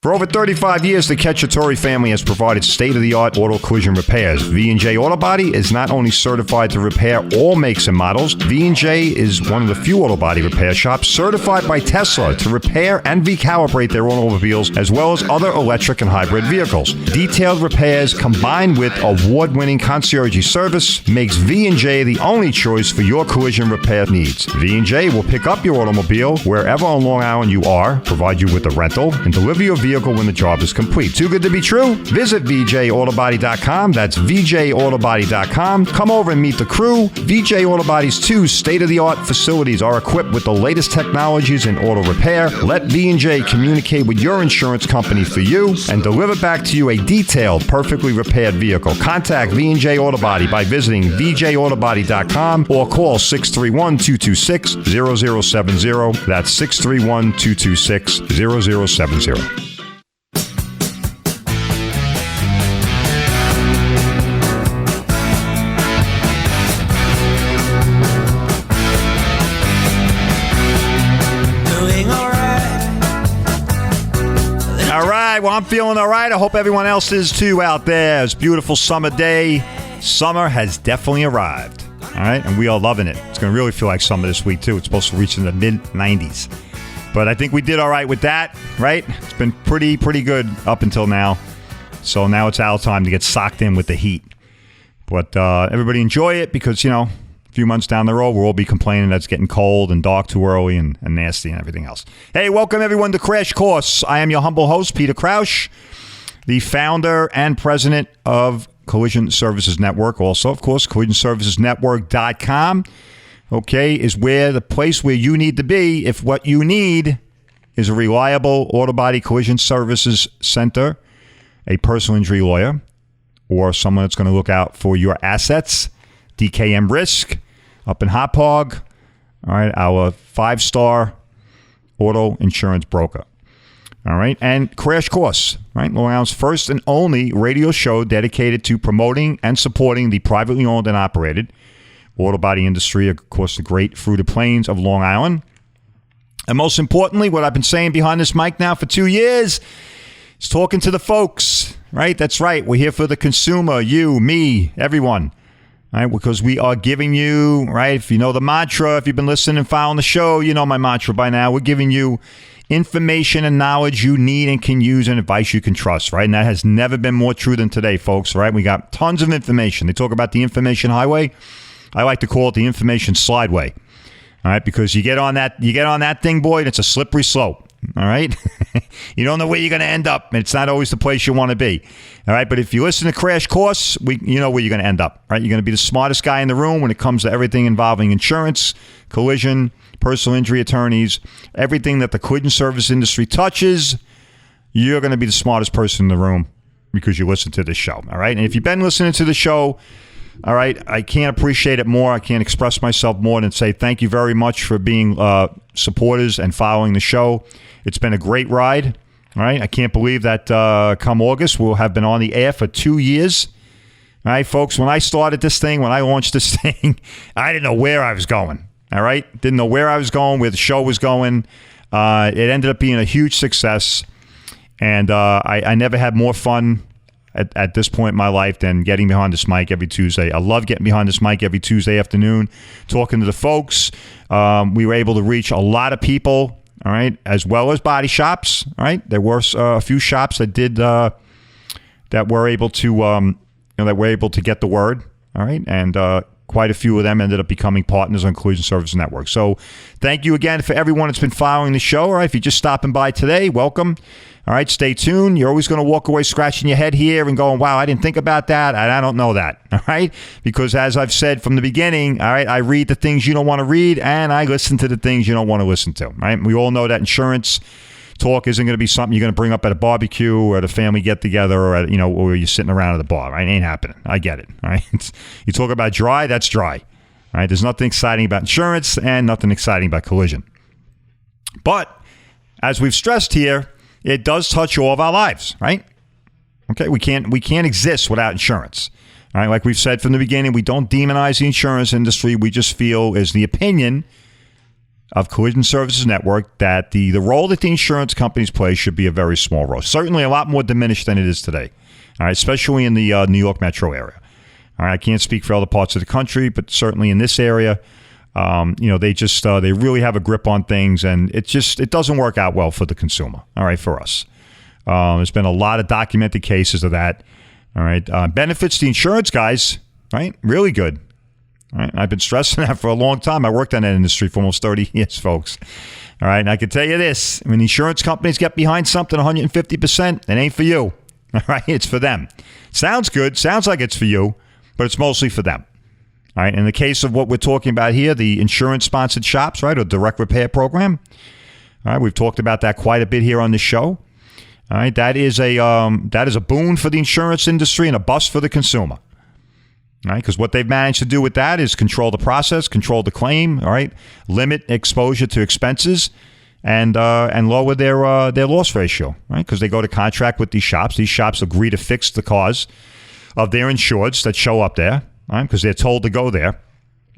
For over 35 years, the Cacciatore family has provided state-of-the-art auto collision repairs. V&J Auto Body is not only certified to repair all makes and models, V&J is one of the few auto body repair shops certified by Tesla to repair and recalibrate their automobiles, as well as other electric and hybrid vehicles. Detailed repairs combined with award-winning concierge service makes V&J the only choice for your collision repair needs. V&J will pick up your automobile wherever on Long Island you are, provide you with a rental, and deliver your vehicle when the job is complete. Too good to be true? Visit VJAutobody.com. That's VJAutobody.com. Come over and meet the crew. VJ Auto Body's 2 state-of-the-art facilities are equipped with the latest technologies in auto repair. Let V&J communicate with your insurance company for you and deliver back to you a detailed, perfectly repaired vehicle. Contact V&J Auto Body by visiting VJAutobody.com or call 631-226-0070. That's 631-226-0070. Well, I'm feeling all right. I hope everyone else is too out there. It's a beautiful summer day. Summer has definitely arrived. All right, and we are loving it. It's going to really feel like summer this week, too. It's supposed to reach in the mid-90s. But I think we did all right with that, right? It's been pretty good up until now. So now it's our time to get socked in with the heat. But everybody enjoy it because, you know, a few months down the road, we'll all be complaining that it's getting cold and dark too early and nasty and everything else. Hey, welcome everyone to Crash Course. I am your humble host, Peter Crouch, the founder and president of Collision Services Network. Also, of course, collisionservicesnetwork.com, okay, is the place where you need to be if what you need is a reliable auto body collision services center, a personal injury lawyer, or someone that's going to look out for your assets. DKM Risk up in Hauppauge, all right, our 5-star auto insurance broker. All right, and Crash Course, right, Long Island's first and only radio show dedicated to promoting and supporting the privately owned and operated auto body industry, of course, the great fruited plains of Long Island. And most importantly, what I've been saying behind this mic now for 2 years is talking to the folks, right? That's right. We're here for the consumer, you, me, everyone. Right, because we are giving you, right, if you know the mantra, if you've been listening and following the show, you know my mantra by now. We're giving you information and knowledge you need and can use and advice you can trust, right? And that has never been more true than today, folks, right? We got tons of information. They talk about the information highway. I like to call it the information slideway, all right, because you get on that thing, boy, and it's a slippery slope. All right. You don't know where you're going to end up. And it's not always the place you want to be. All right. But if you listen to Crash Course, you know where you're going to end up. Right. You're going to be the smartest guy in the room when it comes to everything involving insurance, collision, personal injury attorneys, everything that the collision service industry touches. You're going to be the smartest person in the room because you listen to this show. All right. And if you've been listening to the show, all right, I can't appreciate it more. I can't express myself more than say thank you very much for being supporters and following the show. It's been a great ride. All right, I can't believe that come August we'll have been on the air for 2 years. All right, folks, when I started this thing, when I launched this thing, I didn't know where I was going. All right, didn't know where I was going, where the show was going. It ended up being a huge success, and I never had more fun at this point in my life than getting behind this mic every Tuesday. I love getting behind this mic every Tuesday afternoon, talking to the folks. We were able to reach a lot of people, all right, as well as body shops, all right. There were a few shops that did that were able to get the word, all right, and quite a few of them ended up becoming partners on Collision Services Network. So thank you again for everyone that's been following the show. All right, if you're just stopping by today, welcome. All right, stay tuned. You're always going to walk away scratching your head here and going, wow, I didn't think about that. I don't know that. All right, because as I've said from the beginning, all right, I read the things you don't want to read and I listen to the things you don't want to listen to. Right, we all know that insurance talk isn't going to be something you're going to bring up at a barbecue or at a family get-together or at, or you're sitting around at the bar. Right, it ain't happening. I get it. All right, you talk about dry, that's dry. All right, there's nothing exciting about insurance and nothing exciting about collision. But as we've stressed here, it does touch all of our lives, right? Okay, we can't exist without insurance. All right, like we've said from the beginning, we don't demonize the insurance industry. We just feel is the opinion of Collision Services Network that the role that the insurance companies play should be a very small role. Certainly a lot more diminished than it is today, all right, especially in the New York metro area. All right, I can't speak for other parts of the country, but certainly in this area, they really have a grip on things, and it doesn't work out well for the consumer, all right, for us. There's been a lot of documented cases of that, all right. Benefits the insurance guys, right, really good. All right. I've been stressing that for a long time. I worked in that industry for almost 30 years, folks. All right. And I can tell you this. When insurance companies get behind something 150%, it ain't for you. All right. It's for them. Sounds good. Sounds like it's for you, but it's mostly for them. All right. In the case of what we're talking about here, the insurance-sponsored shops, right, or direct repair program. All right. We've talked about that quite a bit here on the show. All right. That is a boon for the insurance industry and a bust for the consumer. Right, because what they've managed to do with that is control the process, control the claim, all right, limit exposure to expenses, and lower their loss ratio, right? Because they go to contract with these shops. These shops agree to fix the cars of their insureds that show up there, right? Because they're told to go there,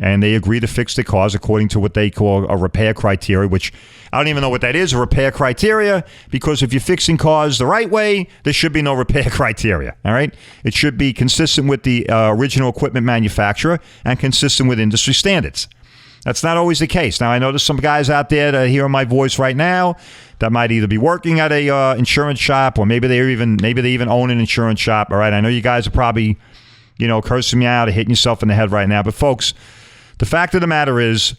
and they agree to fix the cars according to what they call a repair criteria, which I don't even know what that is, a repair criteria, because if you're fixing cars the right way, there should be no repair criteria, all right? It should be consistent with the original equipment manufacturer and consistent with industry standards. That's not always the case. Now, I know there's some guys out there that are hearing my voice right now that might either be working at a insurance shop, or maybe they even own an insurance shop, all right? I know you guys are probably, cursing me out or hitting yourself in the head right now, but folks, the fact of the matter is,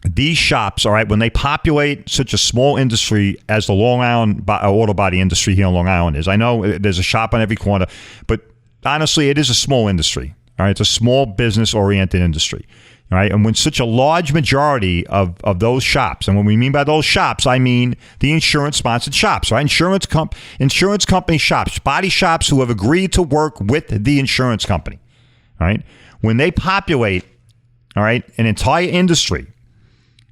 these shops, all right, when they populate such a small industry as the Long Island auto body industry here in Long Island is, I know there's a shop on every corner, but honestly, it is a small industry, all right? It's a small business-oriented industry, all right? And when such a large majority of those shops, and what we mean by those shops, I mean the insurance-sponsored shops, right? Insurance company shops, body shops who have agreed to work with the insurance company, all right? When they populate, all right, an entire industry,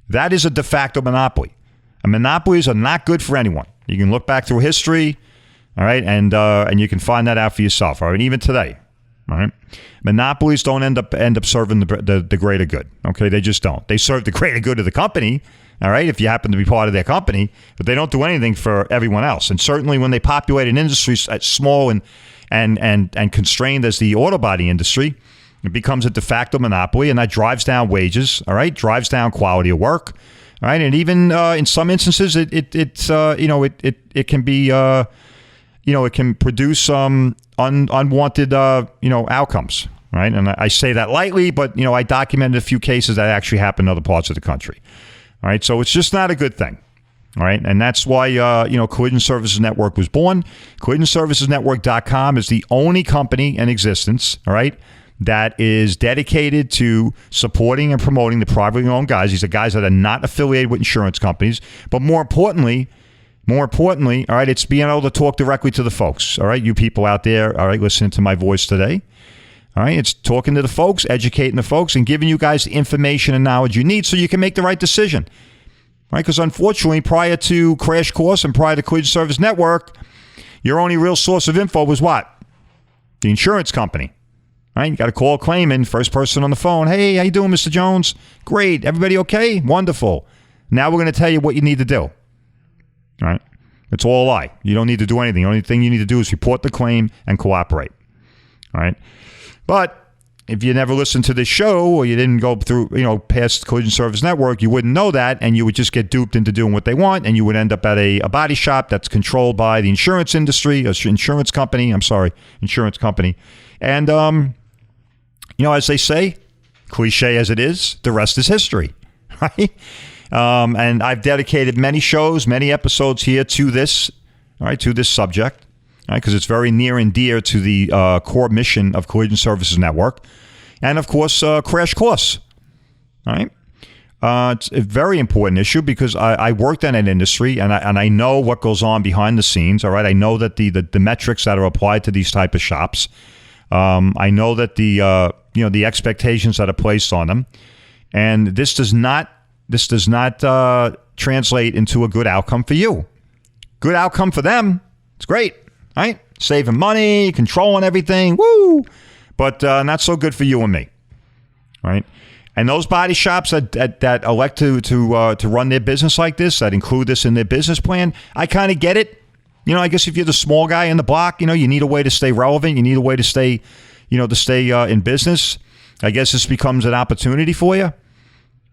that is a de facto monopoly. And monopolies are not good for anyone. You can look back through history, all right, and you can find that out for yourself, all right, even today, all right. Monopolies don't end up serving the greater good, okay? They just don't. They serve the greater good of the company, all right, if you happen to be part of their company, but they don't do anything for everyone else. And certainly when they populate an industry as small and constrained as the auto body industry, it becomes a de facto monopoly, and that drives down wages, all right, drives down quality of work, all right, and even in some instances, it can be, it can produce unwanted, outcomes, right? And I say that lightly, but I documented a few cases that actually happened in other parts of the country, all right. So it's just not a good thing. All right. And that's why, Collision Services Network was born. CollisionServicesNetwork.com is the only company in existence, all right, that is dedicated to supporting and promoting the privately owned guys. These are guys that are not affiliated with insurance companies. But more importantly, all right, it's being able to talk directly to the folks. All right, you people out there, all right, listening to my voice today. All right, it's talking to the folks, educating the folks, and giving you guys the information and knowledge you need so you can make the right decision. Right? Because unfortunately, prior to Crash Course and prior to Collision Service Network, your only real source of info was what? The insurance company. Right, you got to call a claimant, first person on the phone. Hey, how you doing, Mr. Jones? Great. Everybody okay? Wonderful. Now we're going to tell you what you need to do. All right? It's all a lie. You don't need to do anything. The only thing you need to do is report the claim and cooperate. All right? But if you never listened to this show or you didn't go through, past Collision Service Network, you wouldn't know that, and you would just get duped into doing what they want, and you would end up at a body shop that's controlled by the insurance industry, insurance company. And, as they say, cliche as it is, the rest is history, right? And I've dedicated many shows, many episodes here to this, all right, to this subject, right, because it's very near and dear to the core mission of Collision Services Network. And, of course, Crash Course, all right? It's a very important issue because I worked in an industry and I know what goes on behind the scenes, all right? I know that the metrics that are applied to these type of shops. I know that the expectations that are placed on them, and this does not translate into a good outcome for you. Good outcome for them. It's great, right? Saving money, controlling everything, woo! But not so good for you and me, right? And those body shops that elect to run their business like this, that include this in their business plan, I kind of get it. I guess if you're the small guy in the block, you need a way to stay relevant. You need a way to stay, in business. I guess this becomes an opportunity for you,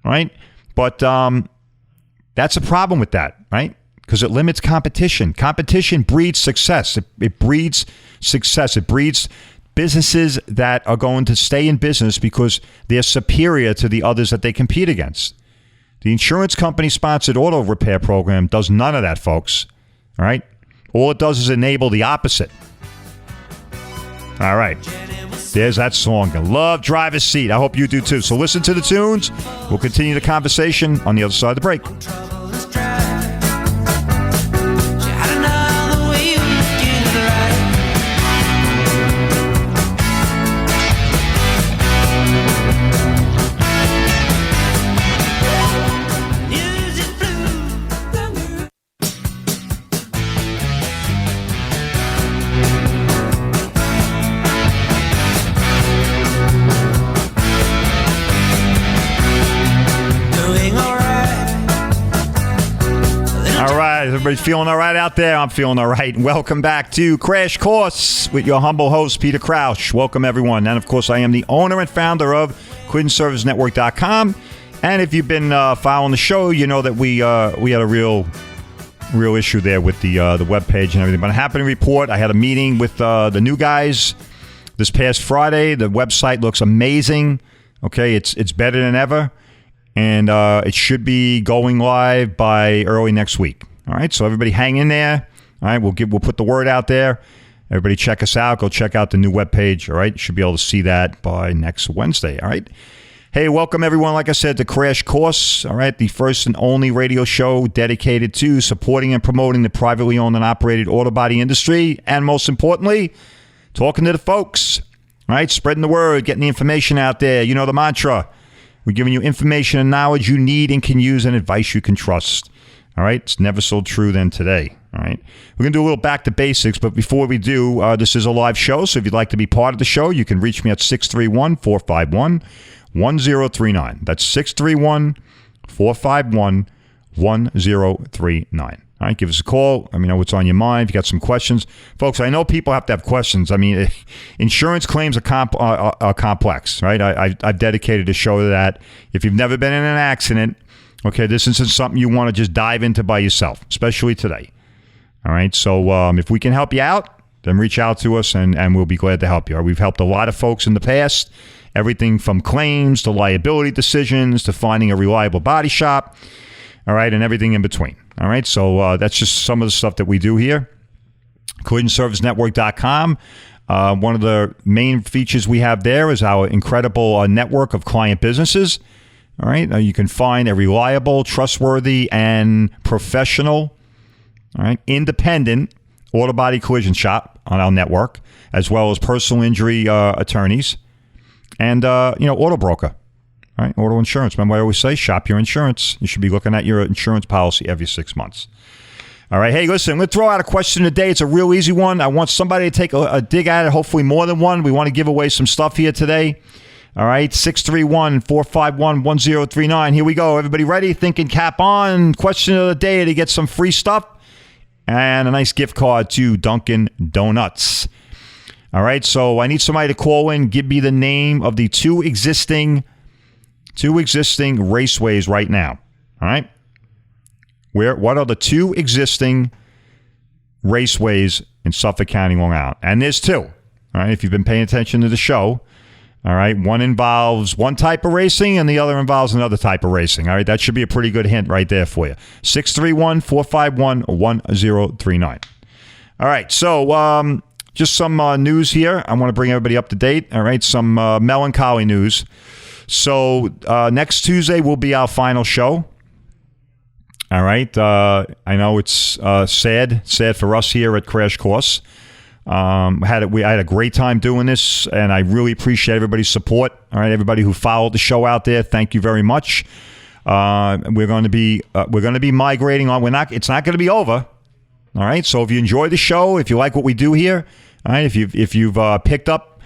right? But that's a problem with that, right? Because it limits competition. Competition breeds success. It breeds success. It breeds businesses that are going to stay in business because they're superior to the others that they compete against. The insurance company-sponsored auto repair program does none of that, folks. All right? All it does is enable the opposite. All right. There's that song. I love Driver's Seat. I hope you do too. So listen to the tunes. We'll continue the conversation on the other side of the break. Everybody's feeling all right out there? I'm feeling all right. Welcome back to Crash Course with your humble host, Peter Crouch. Welcome, everyone. And, of course, I am the owner and founder of QuinServiceNetwork.com. And if you've been following the show, you know that we had a real issue there with the webpage and everything. But I'm happy to report I had a meeting with the new guys this past Friday. The website looks amazing. Okay, it's better than ever. And it should be going live by early next week. All right, so everybody hang in there. All right, we'll put the word out there. Everybody check us out. Go check out the new webpage. All right, you should be able to see that by next Wednesday. All right. Hey, welcome everyone. Like I said, to Crash Course. All right, the first and only radio show dedicated to supporting and promoting the privately owned and operated auto body industry, and most importantly, talking to the folks. All right, spreading the word, getting the information out there. You know the mantra. We're giving you information and knowledge you need and can use, and advice you can trust. All right, it's never so true than today. All right, we're going to do a little back to basics, but before we do, this is a live show, so if you'd like to be part of the show, you can reach me at 631-451-1039. That's 631-451-1039. All right, give us a call. Let me know what's on your mind. If you got some questions. Folks, I know people have to have questions. I mean, insurance claims are complex, right? I've dedicated a show to that. If you've never been in an accident, okay, this isn't something you want to just dive into by yourself, especially today. All right, so if we can help you out, then reach out to us and we'll be glad to help you. We've helped a lot of folks in the past, everything from claims to liability decisions to finding a reliable body shop, all right, and everything in between. All right, so that's just some of the stuff that we do here. CollisionServiceNetwork.com. One of the main features we have there is our incredible network of client businesses. All right, you can find a reliable, trustworthy, and professional, all right, independent auto body collision shop on our network, as well as personal injury attorneys and, auto broker, all right, auto insurance. Remember I always say, shop your insurance. You should be looking at your insurance policy every 6 months. All right, hey, listen, I'm going to throw out a question today. It's a real easy one. I want somebody to take a dig at it, hopefully more than one. We want to give away some stuff here today. All right, 631-451-1039. Here we go. Everybody ready? Thinking cap on. Question of the day to get some free stuff and a nice gift card to Dunkin' Donuts. All right, so I need somebody to call in, give me the name of the two existing raceways right now. All right? What are the two existing raceways in Suffolk County, Long Island? And there's two. All right, if you've been paying attention to the show. All right, one involves one type of racing and the other involves another type of racing. All right, that should be a pretty good hint right there for you. 631-451-1039. All right, so just some news here. I want to bring everybody up to date. All right, some melancholy news. So next Tuesday will be our final show. All right, I know it's sad for us here at Crash Course. I had a great time doing this, and I really appreciate everybody's support. All right, everybody who followed the show out there, thank you very much. We're going to be migrating on. It's not going to be over. All right. So if you enjoy the show, if you like what we do here, all right, if you've picked up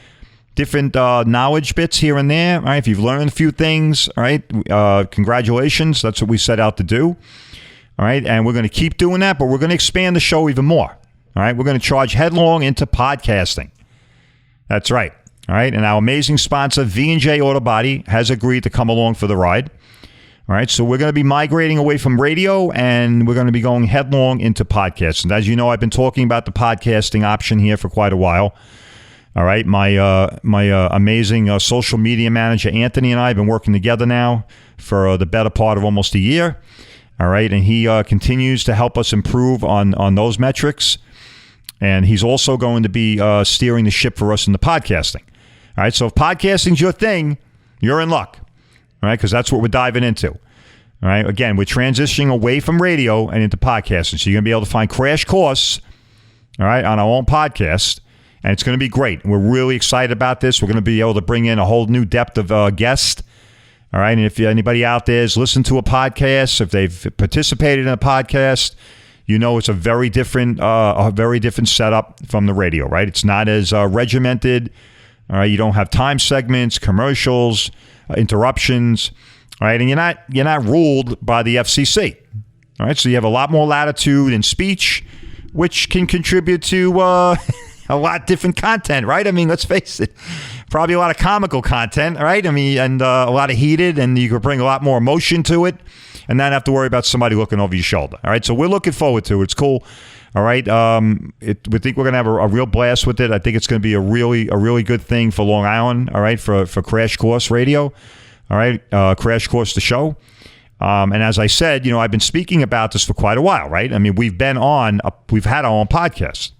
different knowledge bits here and there. All right, if you've learned a few things, all right, congratulations. That's what we set out to do. All right, and we're going to keep doing that, but we're going to expand the show even more. All right, we're going to charge headlong into podcasting. That's right. All right, and our amazing sponsor, V&J Auto Body, has agreed to come along for the ride. All right, so we're going to be migrating away from radio, and we're going to be going headlong into podcasts. And as you know, I've been talking about the podcasting option here for quite a while. All right, my amazing social media manager, Anthony, and I have been working together now for the better part of almost a year. All right, and he continues to help us improve on those metrics. And he's also going to be steering the ship for us in the podcasting. All right, so if podcasting's your thing, you're in luck. All right, because that's what we're diving into. All right, again, we're transitioning away from radio and into podcasting. So you're going to be able to find Crash Course, all right, on our own podcast. And it's going to be great. We're really excited about this. We're going to be able to bring in a whole new depth of guests. All right, and if anybody out there has listened to a podcast, if they've participated in a podcast, you know it's a very different setup from the radio, right? It's not as regimented. All right, you don't have time segments, commercials, interruptions. All right, and you're not ruled by the FCC. All right, so you have a lot more latitude in speech, which can contribute to a lot of different content, right? I mean, let's face it, probably a lot of comical content, right? I mean, and a lot of heated, and you could bring a lot more emotion to it and not have to worry about somebody looking over your shoulder. All right, so we're looking forward to it. It's cool. All right, we think we're going to have a real blast with it. I think it's going to be a really good thing for Long Island, all right, for Crash Course Radio, all right, Crash Course the show. And as I said, I've been speaking about this for quite a while, right? I mean, we've had our own podcast.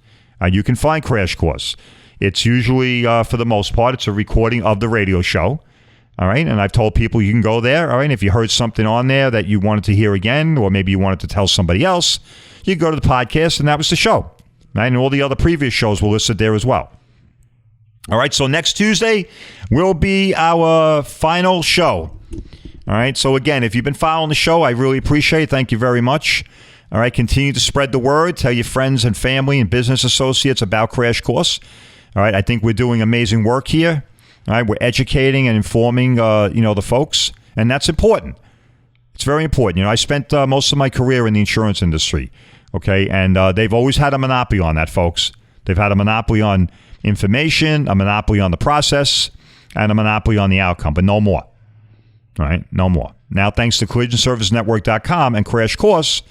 You can find Crash Course. It's usually, for the most part, it's a recording of the radio show. All right. And I've told people you can go there. All right. If you heard something on there that you wanted to hear again, or maybe you wanted to tell somebody else, you go to the podcast, and that was the show. Right? And all the other previous shows were listed there as well. All right. So next Tuesday will be our final show. All right. So again, if you've been following the show, I really appreciate it. Thank you very much. All right. Continue to spread the word. Tell your friends and family and business associates about Crash Course. All right. I think we're doing amazing work here. All right. We're educating and informing, the folks. And that's important. It's very important. I spent most of my career in the insurance industry. Okay. And they've always had a monopoly on that, folks. They've had a monopoly on information, a monopoly on the process, and a monopoly on the outcome, but no more. All right. No more. Now, thanks to CollisionServiceNetwork.com and Crash Course,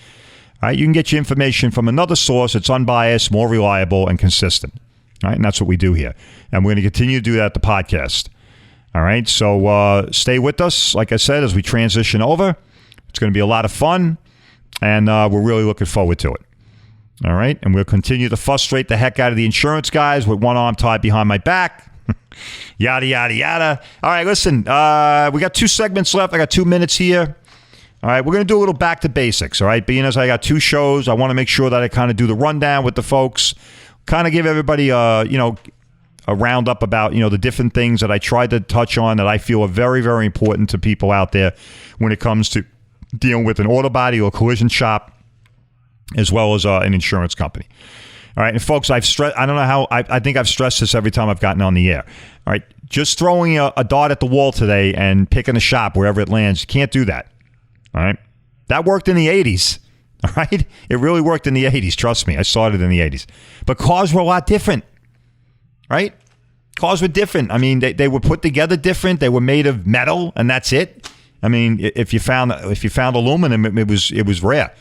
all right, you can get your information from another source that's unbiased, more reliable, and consistent. All right, and that's what we do here. And we're going to continue to do that at the podcast. All right, so stay with us, like I said, as we transition over. It's going to be a lot of fun, and we're really looking forward to it. All right, and we'll continue to frustrate the heck out of the insurance guys with one arm tied behind my back. Yada, yada, yada. All right, listen, we got 2 segments left. I got 2 minutes here. All right, we're going to do a little back to basics, all right? Being as I got 2 shows, I want to make sure that I kind of do the rundown with the folks, kind of give everybody, a roundup about, the different things that I tried to touch on that I feel are very, very important to people out there when it comes to dealing with an auto body or collision shop, as well as an insurance company. All right, and folks, I don't know how, I think I've stressed this every time I've gotten on the air. All right, just throwing a dart at the wall today and picking a shop wherever it lands, you can't do that. All right. That worked in the 80s. All right. It really worked in the 80s. Trust me. I started in the 80s. But cars were a lot different. Right? Cars were different. I mean, they were put together different. They were made of metal, and that's it. I mean, if you found aluminum, it was rare.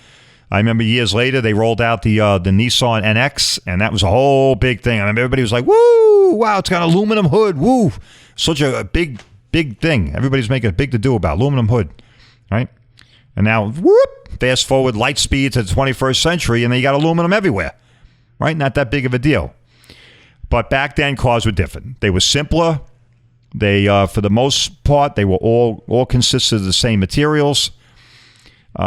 I remember years later they rolled out the Nissan NX, and that was a whole big thing. I remember everybody was like, "Woo! Wow, it's got an aluminum hood. Woo! Such a big thing." Everybody's making a big to do about aluminum hood, right? And now, whoop, fast forward light speed to the 21st century, and then you got aluminum everywhere, right? Not that big of a deal. But back then, cars were different. They were simpler. They, for the most part, they were all consisted of the same materials.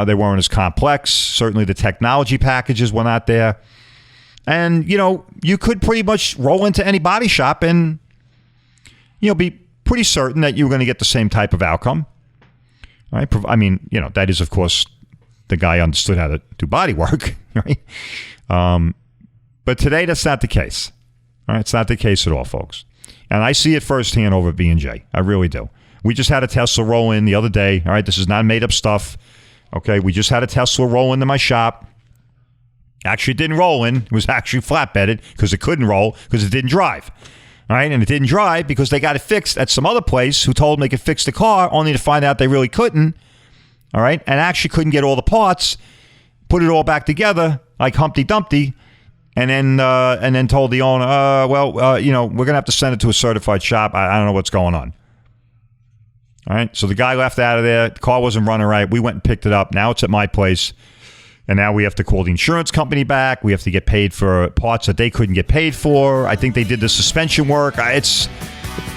They weren't as complex. Certainly, the technology packages were not there. And, you could pretty much roll into any body shop and, be pretty certain that you were going to get the same type of outcome. Right? I mean, that is, of course, the guy understood how to do body work, right? But today, that's not the case. All right? It's not the case at all, folks. And I see it firsthand over at V&J. I really do. We just had a Tesla roll in the other day. All right, this is not made up stuff. Okay, we just had a Tesla roll into my shop. Actually, it didn't roll in. It was actually flatbedded because it couldn't roll because it didn't drive. All right, and it didn't drive because they got it fixed at some other place who told them they could fix the car, only to find out they really couldn't. All right, and actually couldn't get all the parts, put it all back together like Humpty Dumpty, and then told the owner, we're going to have to send it to a certified shop. I don't know what's going on. All right, so the guy left out of there. The car wasn't running right. We went and picked it up. Now it's at my place. And now we have to call the insurance company back. We have to get paid for parts that they couldn't get paid for. I think they did the suspension work. It's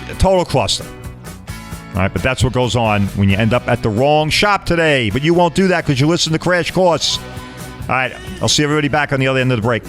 a total cluster. All right, but that's what goes on when you end up at the wrong shop today. But you won't do that because you listen to Crash Course. All right, I'll see everybody back on the other end of the break.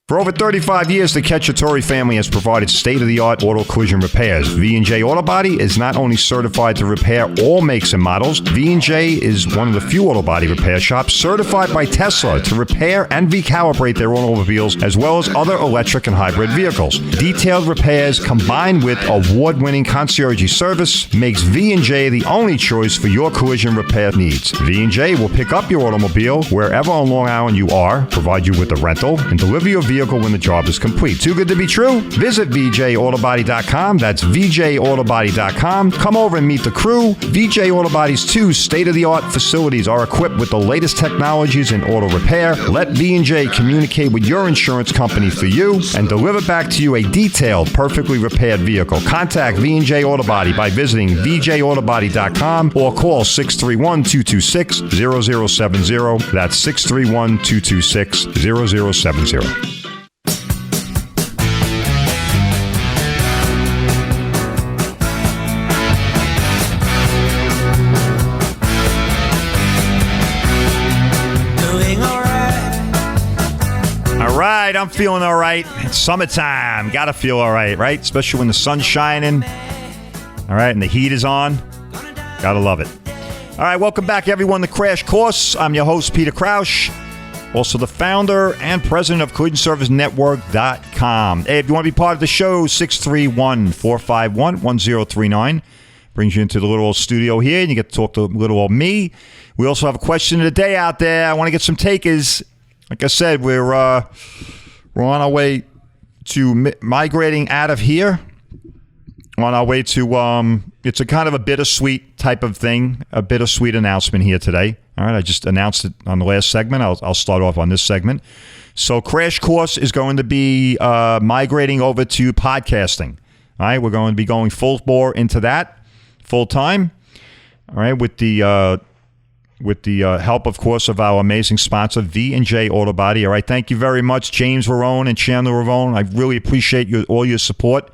For over 35 years, the Cacciatore family has provided state-of-the-art auto collision repairs. V&J Auto Body is not only certified to repair all makes and models, V&J is one of the few auto body repair shops certified by Tesla to repair and recalibrate their automobiles, as well as other electric and hybrid vehicles. Detailed repairs combined with award-winning concierge service makes V&J the only choice for your collision repair needs. V&J will pick up your automobile wherever on Long Island you are, provide you with a rental, and deliver your vehicle when the job is complete. Too good to be true? Visit VJAutobody.com. That's VJAutobody.com. Come over and meet the crew. VJ Auto Body's 2 state-of-the-art facilities are equipped with the latest technologies in auto repair. Let V&J communicate with your insurance company for you and deliver back to you a detailed, perfectly repaired vehicle. Contact V&J Auto Body by visiting VJAutobody.com or call 631-226-0070. That's 631-226-0070. I'm feeling all right. It's summertime. Gotta feel all right, right? Especially when the sun's shining. All right, and the heat is on. Gotta love it. All right, welcome back, everyone, to Crash Course. I'm your host, Peter Crouch. Also the founder and president of CollisionServiceNetwork.com. Hey, if you want to be part of the show, 631-451-1039. Brings you into the little old studio here, and you get to talk to little old me. We also have a question of the day out there. I want to get some takers. Like I said, we're on our way to migrating out of here. On our way to, it's a kind of a bittersweet type of thing, a bittersweet announcement here today. All right, I just announced it on the last segment. I'll start off on this segment. So Crash Course is going to be migrating over to podcasting. All right, we're going to be going full bore into that, full time. All right, with the help, of course, of our amazing sponsor, V&J Auto Body. All right, thank you very much, James Verone and Chandler Verone. I really appreciate all your support.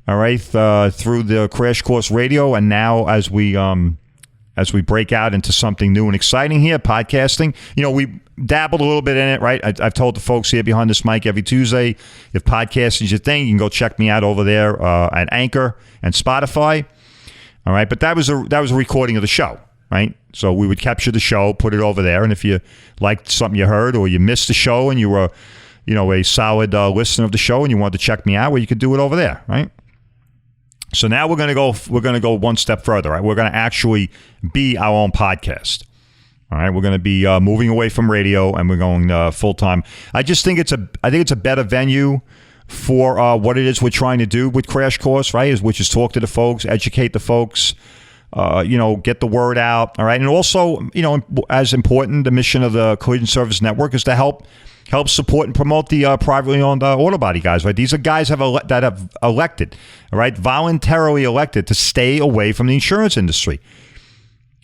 All right, through the Crash Course Radio, and now as we break out into something new and exciting here, podcasting. You know, we dabbled a little bit in it, right? I've told the folks here behind this mic every Tuesday, if podcasting is your thing, you can go check me out over there at Anchor and Spotify. All right, but that was a recording of the show. Right? So we would capture the show, put it over there, and if you liked something you heard or you missed the show and you were, a solid listener of the show and you wanted to check me out, well, you could do it over there, right? So now we're going to go one step further, right? We're going to actually be our own podcast. All right, we're going to be moving away from radio and we're going full time. I just think it's a better venue for what it is we're trying to do with Crash Course, right? Which is talk to the folks, educate the folks. Get the word out, all right? And also, as important, the mission of the Collision Service Network is to help support and promote the privately owned auto body guys, right? These are guys that have elected, all right, voluntarily elected to stay away from the insurance industry.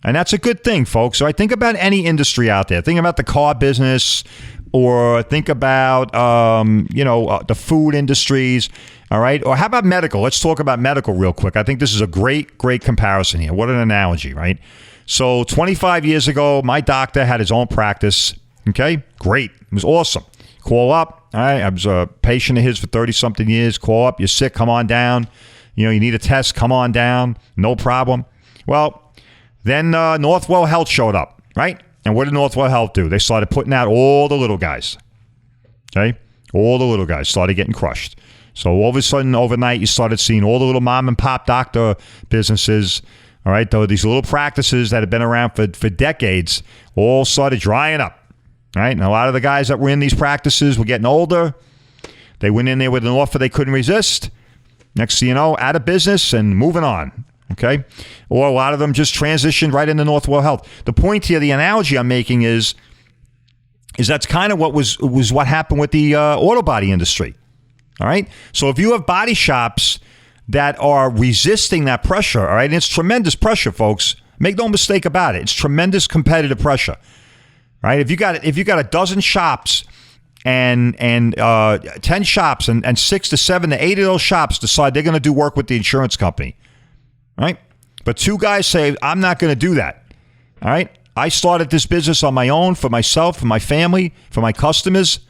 And that's a good thing, folks. So I think about any industry out there. Think about the car business, or think about, the food industries. All right. Or how about medical? Let's talk about medical real quick. I think this is a great comparison here. What an analogy, right? So 25 years ago, my doctor had his own practice. Okay. Great. It was awesome. Call up. All right. I was a patient of his for 30-something years. Call up. You're sick. Come on down. You need a test, come on down, no problem. Well, then Northwell Health showed up, right? And what did Northwell Health do? They started putting out all the little guys, okay? All the little guys started getting crushed. So all of a sudden, overnight, you started seeing all the little mom and pop doctor businesses, all right? Though these little practices that have been around for decades all started drying up, right? And a lot of the guys that were in these practices were getting older. They went in there with an offer they couldn't resist. Next thing you know, out of business and moving on, okay? Or a lot of them just transitioned right into Northwell Health. The point here, the analogy I'm making is that's kind of what happened with the auto body industry, all right? So if you have body shops that are resisting that pressure, all right, and it's tremendous pressure, folks. Make no mistake about it. It's tremendous competitive pressure, right? If you got a dozen shops and 10 shops and 6 to 7 to 8 of those shops decide they're going to do work with the insurance company, right? But 2 guys say, I'm not going to do that, all right? I started this business on my own for myself, for my family, for my customers,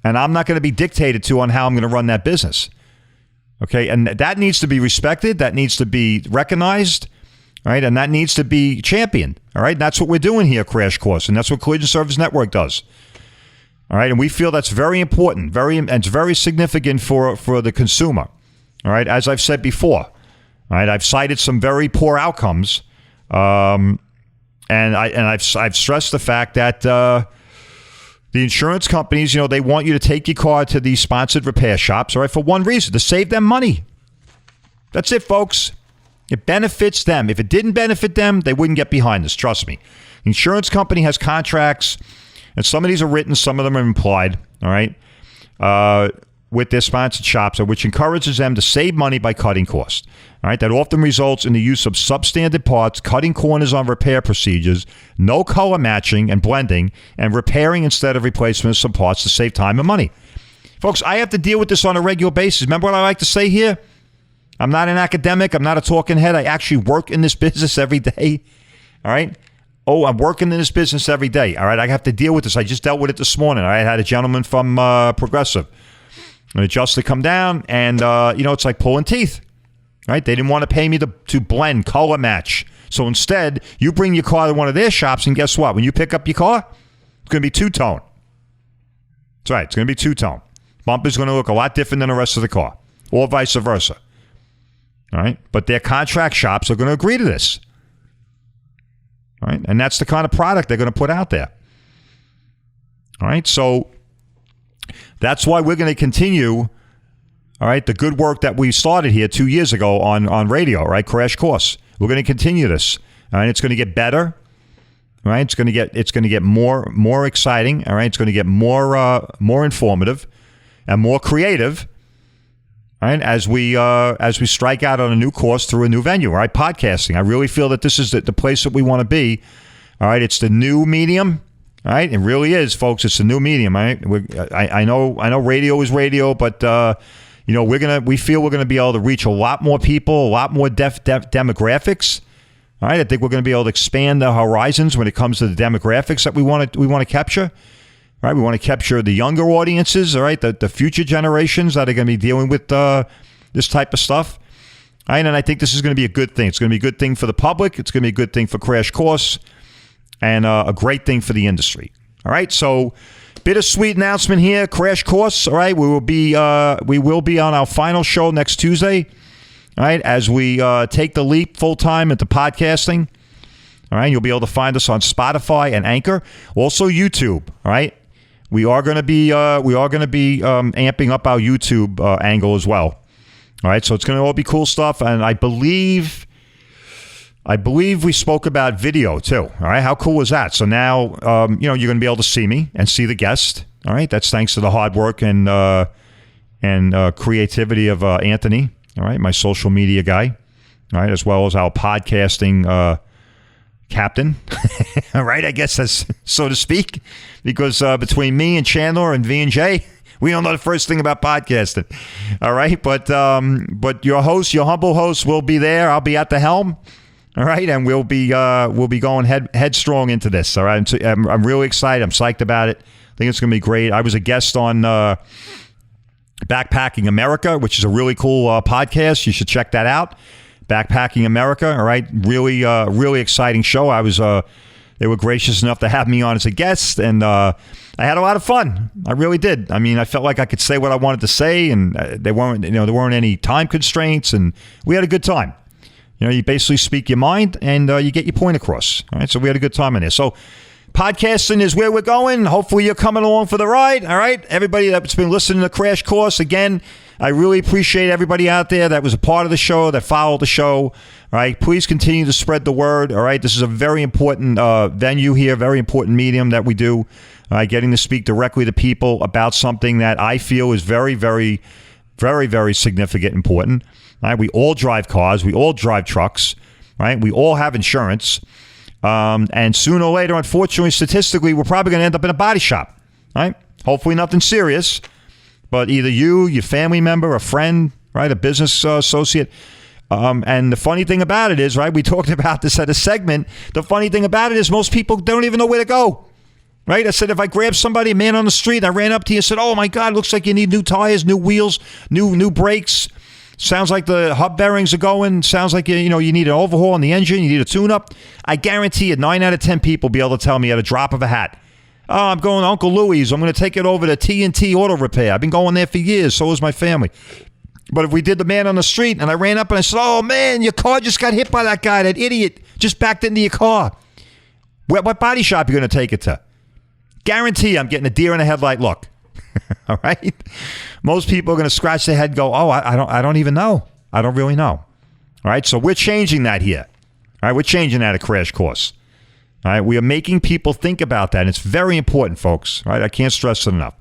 and I'm not going to be dictated to on how I'm going to run that business, okay? And that needs to be respected. That needs to be recognized, right? And that needs to be championed, all right? That's what we're doing here, Crash Course, and that's what Collision Service Network does. All right, and we feel that's very important, and it's very significant for the consumer. All right, as I've said before, all right, I've cited some very poor outcomes, and I've stressed the fact that the insurance companies, they want you to take your car to these sponsored repair shops, all right, for one reason, to save them money. That's it, folks. It benefits them. If it didn't benefit them, they wouldn't get behind this. Trust me. The insurance company has contracts. And some of these are written, some of them are implied, all right, with their sponsored shops, which encourages them to save money by cutting costs. All right, that often results in the use of substandard parts, cutting corners on repair procedures, no color matching and blending, and repairing instead of replacement of some parts to save time and money. Folks, I have to deal with this on a regular basis. Remember what I like to say here? I'm not an academic. I'm not a talking head. I actually work in this business every day, all right? Oh, I'm working in this business every day. All right, I have to deal with this. I just dealt with it this morning. I had a gentleman from Progressive, an adjuster, come down, and it's like pulling teeth. Right? They didn't want to pay me to blend, color match. So instead, you bring your car to one of their shops, and guess what? When you pick up your car, it's going to be two-tone. That's right. It's going to be two-tone. Bumper's going to look a lot different than the rest of the car, or vice versa. All right, but their contract shops are going to agree to this. All right, and that's the kind of product they're going to put out there. All right, so that's why we're going to continue, all right, the good work that we started here 2 years ago on radio, right? Crash Course. We're going to continue this. All right, it's going to get better. All right, it's going to get more exciting. All right, it's going to get more informative and more creative. All right, as we strike out on a new course through a new venue, right? Podcasting. I really feel that this is the place that we want to be. All right, it's the new medium. All right, it really is, folks. It's the new medium. Right? I know radio is radio, but we feel we're gonna be able to reach a lot more people, a lot more demographics. All right, I think we're going to be able to expand the horizons when it comes to the demographics that we want to capture. All right, we want to capture the younger audiences, all right, the future generations that are going to be dealing with this type of stuff. All right, and I think this is going to be a good thing. It's going to be a good thing for the public. It's going to be a good thing for Crash Course, and a great thing for the industry. All right, so bittersweet announcement here, Crash Course. All right, we will be on our final show next Tuesday. All right, as we take the leap full time into podcasting. All right, you'll be able to find us on Spotify and Anchor, also YouTube. All right. We are going to be amping up our YouTube angle as well. All right, so it's going to all be cool stuff, and I believe we spoke about video too. All right, how cool was that? So now you're going to be able to see me and see the guest. All right, that's thanks to the hard work and creativity of Anthony. All right, my social media guy. All right, as well as our podcasting captain, all right, I guess that's so to speak, because between me and Chandler and V&J, we don't know the first thing about podcasting. All right, but your humble host, will be there. I'll be at the helm. All right, and we'll be going headstrong into this. All right, I'm really excited. I'm psyched about it. I think it's going to be great. I was a guest on Backpacking America, which is a really cool podcast. You should check that out. Backpacking America. All right. Really, really exciting show. They were gracious enough to have me on as a guest, and I had a lot of fun. I really did. I mean, I felt like I could say what I wanted to say, and there weren't any time constraints, and we had a good time. You basically speak your mind, and you get your point across. All right, so we had a good time in there. So podcasting is where we're going. Hopefully you're coming along for the ride. All right, everybody that's been listening to Crash Course, again, I really appreciate everybody out there that was a part of the show, that followed the show. All right, please continue to spread the word. All right, this is a very important venue here, very important medium that we do. All right, getting to speak directly to people about something that I feel is very, very, very, very significant, important. All right, we all drive cars, we all drive trucks. Right, we all have insurance, and sooner or later, unfortunately, statistically, we're probably going to end up in a body shop. Right, hopefully nothing serious. But either you, your family member, a friend, right, a business associate. And the funny thing about it is, right, we talked about this at a segment. The funny thing about it is most people don't even know where to go. Right? I said, if I grab somebody, a man on the street, I ran up to you and said, oh, my God, looks like you need new tires, new wheels, new brakes. Sounds like the hub bearings are going. Sounds like, you need an overhaul on the engine. You need a tune-up. I guarantee you 9 out of 10 people will be able to tell me at a drop of a hat. Oh, I'm going to Uncle Louie's. I'm going to take it over to T&T Auto Repair. I've been going there for years. So is my family. But if we did the man on the street and I ran up and I said, oh, man, your car just got hit by that guy, that idiot, just backed into your car. What body shop are you going to take it to? Guarantee I'm getting a deer in the headlight look. All right? Most people are going to scratch their head and go, oh, I don't even know. I don't really know. All right? So we're changing that here. All right? We're changing that at Crash Course. All right, we are making people think about that, and it's very important, folks. All right, I can't stress it enough.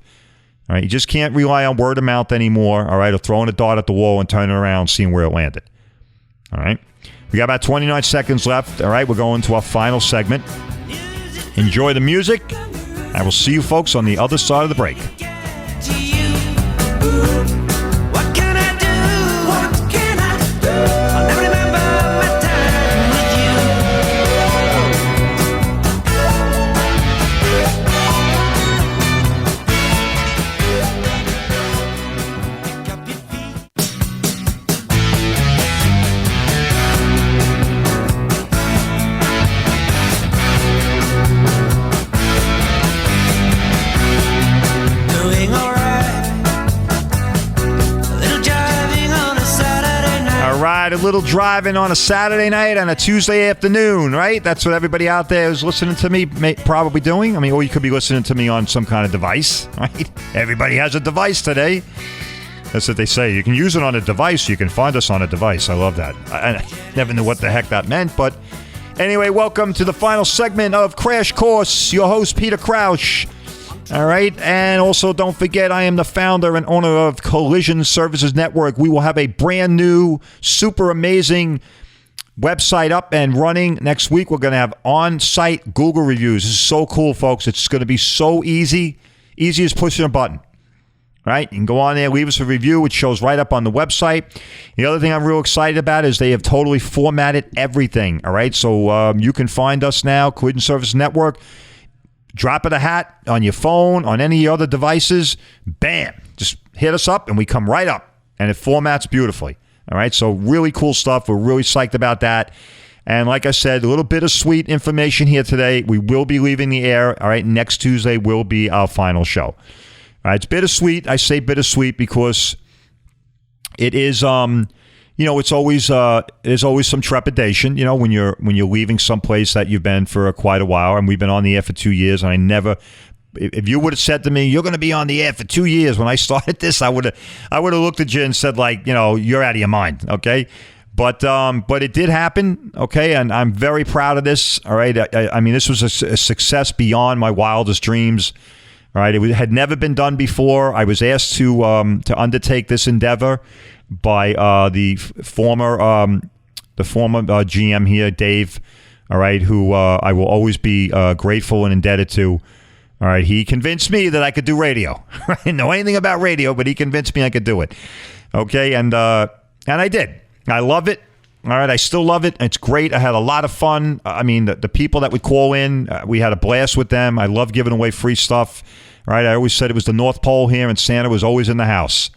All right, you just can't rely on word of mouth anymore. All right, or throwing a dart at the wall and turning around, seeing where it landed. All right, we got about 29 seconds left. All right, we're going to our final segment. Enjoy the music. I will see you folks on the other side of the break. A little driving on a Saturday night and a Tuesday afternoon, right? That's what everybody out there who's listening to me may probably doing. I mean, or you could be listening to me on some kind of device, right? Everybody has a device today. That's what they say. You can use it on a device. You can find us on a device. I love that. I never knew what the heck that meant, but anyway, welcome to the final segment of Crash Course. Your host, Peter Crouch. All right, and also don't forget, I am the founder and owner of Collision Services Network. We will have a brand new, super amazing website up and running next week. We're going to have on-site Google reviews. This is so cool, folks. It's going to be so easy as pushing a button. Right? You can go on there, leave us a review. It shows right up on the website. The other thing I'm real excited about is they have totally formatted everything. All right, so you can find us now, Collision Services Network. Drop of the hat on your phone, on any other devices, bam, just hit us up and we come right up. And it formats beautifully. All right, so really cool stuff. We're really psyched about that. And like I said, a little bittersweet information here today. We will be leaving the air. All right, next Tuesday will be our final show. All right, it's bittersweet. I say bittersweet because it is, it's always there's always some trepidation, when you're leaving someplace that you've been for quite a while, and we've been on the air for 2 years. And I never, if you would have said to me, "You're going to be on the air for 2 years," when I started this, I would have looked at you and said, you're out of your mind, okay? But it did happen, okay, and I'm very proud of this. All right, I mean, this was a success beyond my wildest dreams. All right, it had never been done before. I was asked to undertake this endeavor by the former GM here, Dave, all right, who I will always be grateful and indebted to. All right, he convinced me that I could do radio. I didn't know anything about radio, but he convinced me I could do it. Okay, and I did. I love it. All right, I still love it. It's great. I had a lot of fun. I mean, the people that would call in, we had a blast with them. I love giving away free stuff. All right, I always said it was the North Pole here, and Santa was always in the house.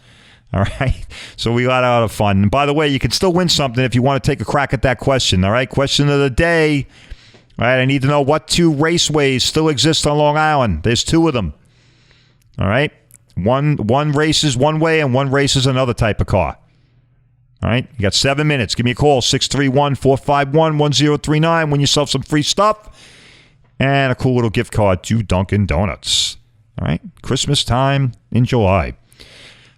All right. So we got a lot of fun. And by the way, you can still win something if you want to take a crack at that question. All right. Question of the day. All right. I need to know what 2 raceways still exist on Long Island. There's 2 of them. All right. One races one way and one races another type of car. All right. You got 7 minutes. Give me a call. 631-451-1039. Win yourself some free stuff and a cool little gift card to Dunkin' Donuts. All right. Christmas time in July.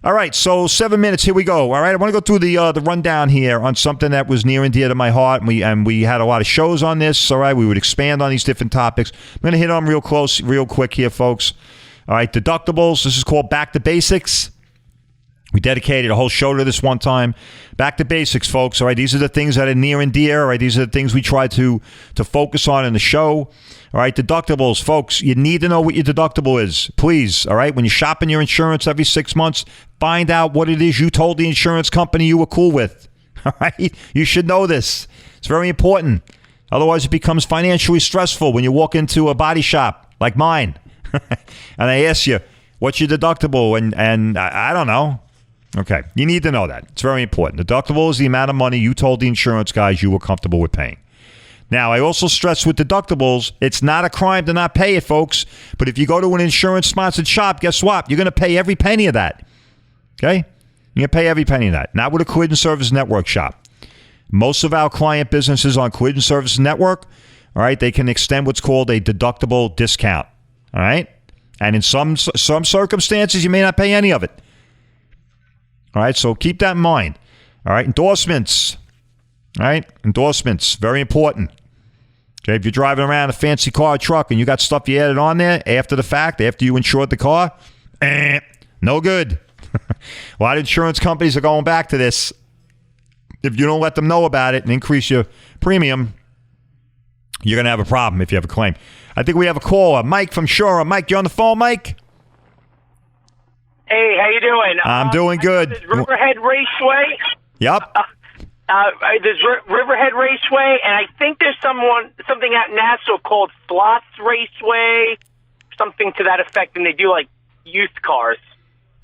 All right, so 7 minutes. Here we go. All right, I want to go through the rundown here on something that was near and dear to my heart, and we had a lot of shows on this. All right, we would expand on these different topics. I'm going to hit on real quick here, folks. All right, deductibles. This is called Back to Basics. We dedicated a whole show to this one time. Back to basics, folks. All right, these are the things that are near and dear. All right, these are the things we try to focus on in the show. All right, deductibles, folks. You need to know what your deductible is, please. All right, when you're shopping your insurance every 6 months, find out what it is you told the insurance company you were cool with. All right, you should know this. It's very important. Otherwise, it becomes financially stressful when you walk into a body shop like mine, and they ask you, "What's your deductible?" And I don't know. Okay, you need to know that. It's very important. Deductible is the amount of money you told the insurance guys you were comfortable with paying. Now, I also stress with deductibles, it's not a crime to not pay it, folks. But if you go to an insurance-sponsored shop, guess what? You're going to pay every penny of that. Okay? You're going to pay every penny of that. Not with a Collision Service Network shop. Most of our client businesses on Collision Service Network, all right, they can extend what's called a deductible discount. All right? And in some circumstances, you may not pay any of it. All right, so keep that in mind. All right, endorsements. All right, endorsements, very important. Okay, if you're driving around a fancy car or truck and you got stuff you added on there after the fact, after you insured the car, no good. A lot of insurance companies are going back to this. If you don't let them know about it and increase your premium, you're going to have a problem if you have a claim. I think we have a caller, Mike from Shore. Mike, you on the phone, Mike? Hey, how you doing? I'm doing good. Riverhead Raceway. Yep. There's Riverhead Raceway, and I think there's something out in Nassau called Floss Raceway, something to that effect, and they do like youth cars.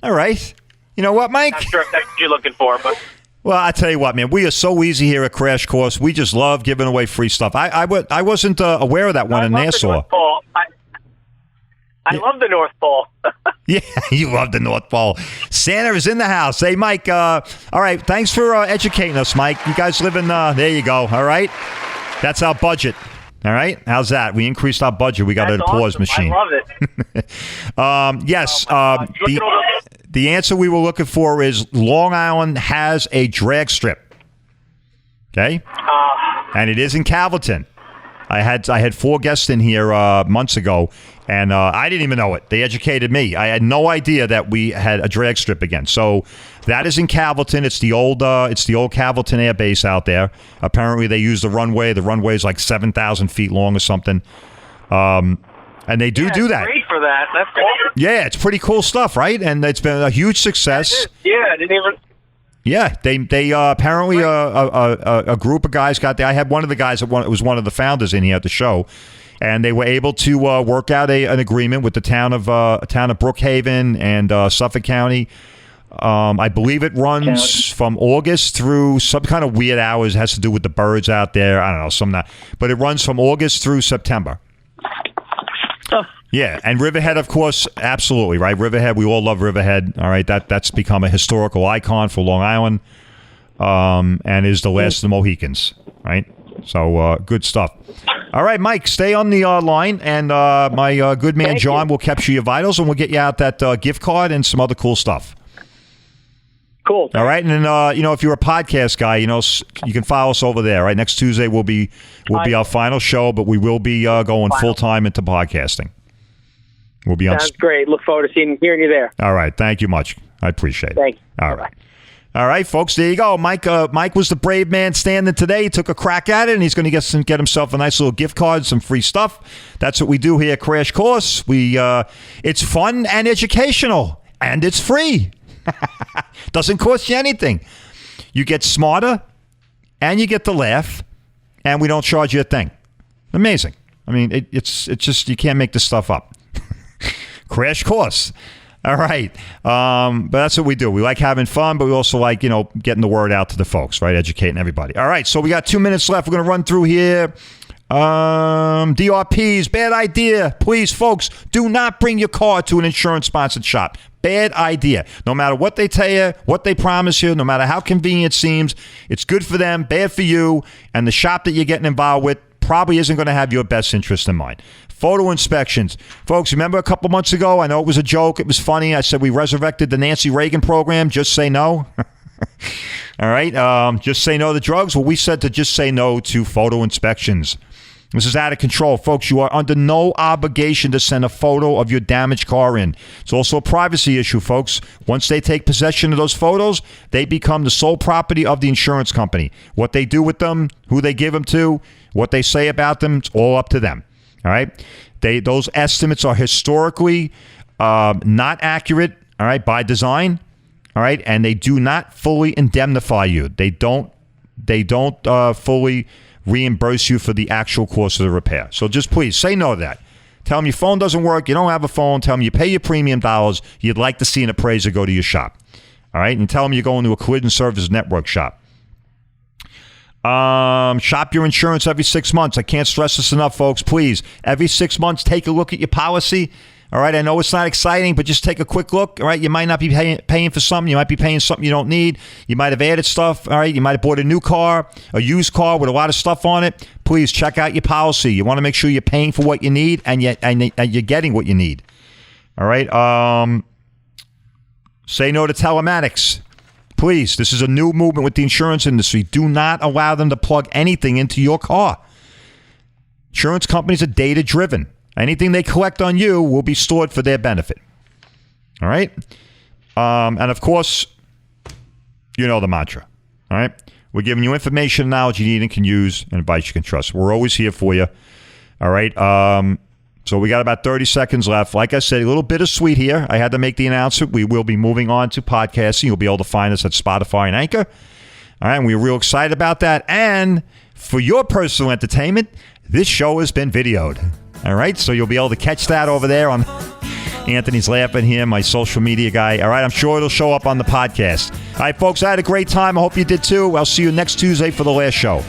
All right. You know what, Mike? Not sure if that's what you're looking for, but. Well, I tell you what, man, we are so easy here at Crash Course. We just love giving away free stuff. I wasn't aware of that one in Nassau. I love the North Pole. Yeah, you love the North Pole. Santa is in the house. Hey, Mike, all right, thanks for educating us, Mike. You guys live in, there you go, all right? That's our budget, all right? How's that? We increased our budget. We got an applause machine. I love it. Yes, the answer we were looking for is Long Island has a drag strip, okay? And it is in Calverton. I had 4 guests in here months ago, and I didn't even know it. They educated me. I had no idea that we had a drag strip again. So that is in Calverton. It's the old Calverton Air Base out there. Apparently, they use the runway. The runway is like 7,000 feet long or something. And they do that. Great for that. That's cool. Yeah, it's pretty cool stuff, right? And it's been a huge success. Yeah, I didn't even. Yeah, they apparently a group of guys got there. I had one of the guys that was one of the founders in here at the show, and they were able to work out an agreement with the town of Brookhaven and Suffolk County. I believe it runs from August through some kind of weird hours. It has to do with the birds out there. I don't know, but it runs from August through September. Yeah, and Riverhead, of course, absolutely, right? Riverhead, we all love Riverhead, all right? That's become a historical icon for Long Island and is the last of the Mohicans, right? So, good stuff. All right, Mike, stay on the line, and my good man John will capture your vitals, and we'll get you out that gift card and some other cool stuff. Cool. All right, and then, if you're a podcast guy, you can follow us over there, right? Next Tuesday will be our final show, but we will be going full-time into podcasting. We'll be on. Sounds great. Look forward to hearing you there. All right. Thank you much. I appreciate it. Thank you. All right. All right, folks. There you go. Mike was the brave man standing today. He took a crack at it, and he's going to get himself a nice little gift card, some free stuff. That's what we do here at Crash Course. It's fun and educational, and it's free. Doesn't cost you anything. You get smarter, and you get to laugh, and we don't charge you a thing. Amazing. I mean, it's just you can't make this stuff up. Crash Course. All right. But that's what we do. We like having fun, but we also like, getting the word out to the folks, right? Educating everybody. All right. So we got 2 minutes left. We're going to run through here. DRPs, bad idea. Please, folks, do not bring your car to an insurance-sponsored shop. Bad idea. No matter what they tell you, what they promise you, no matter how convenient it seems, it's good for them, bad for you, and the shop that you're getting involved with probably isn't going to have your best interest in mind. Photo inspections. Folks, remember a couple months ago, I know it was a joke, it was funny, I said we resurrected the Nancy Reagan program, just say no. All right, just say no to drugs. Well, we said to just say no to photo inspections. This is out of control. Folks, you are under no obligation to send a photo of your damaged car in. It's also a privacy issue, folks. Once they take possession of those photos, they become the sole property of the insurance company. What they do with them, who they give them to, what they say about them, it's all up to them. All right? Those estimates are historically not accurate, all right, by design, all right? And they do not fully indemnify you. They don't fully reimburse you for the actual cost of the repair. So just please say no to that. Tell them your phone doesn't work. You don't have a phone. Tell them you pay your premium dollars. You'd like to see an appraiser go to your shop. All right? And tell them you're going to a collision services network shop. Shop your insurance every 6 months. I can't stress this enough, folks. Please, every 6 months, take a look at your policy. All right, I know it's not exciting, but just take a quick look. All right, you might not be paying for something. You might be paying something you don't need. You might have added stuff. All right, you might have bought a new car, a used car with a lot of stuff on it. Please check out your policy. You want to make sure you're paying for what you need and you're getting what you need. All right, say no to telematics. Please, this is a new movement with the insurance industry. Do not allow them to plug anything into your car. Insurance companies are data-driven. Anything they collect on you will be stored for their benefit. All right? And, of course, you know the mantra. All right? We're giving you information and knowledge you need and can use and advice you can trust. We're always here for you. All right? So we got about 30 seconds left. Like I said, a little bittersweet here. I had to make the announcement. We will be moving on to podcasting. You'll be able to find us at Spotify and Anchor. All right? And we're real excited about that. And for your personal entertainment, this show has been videoed. All right, so you'll be able to catch that over there on Anthony's laughing here, my social media guy. All right, I'm sure it'll show up on the podcast. All right, folks, I had a great time. I hope you did too. I'll see you next Tuesday for the last show.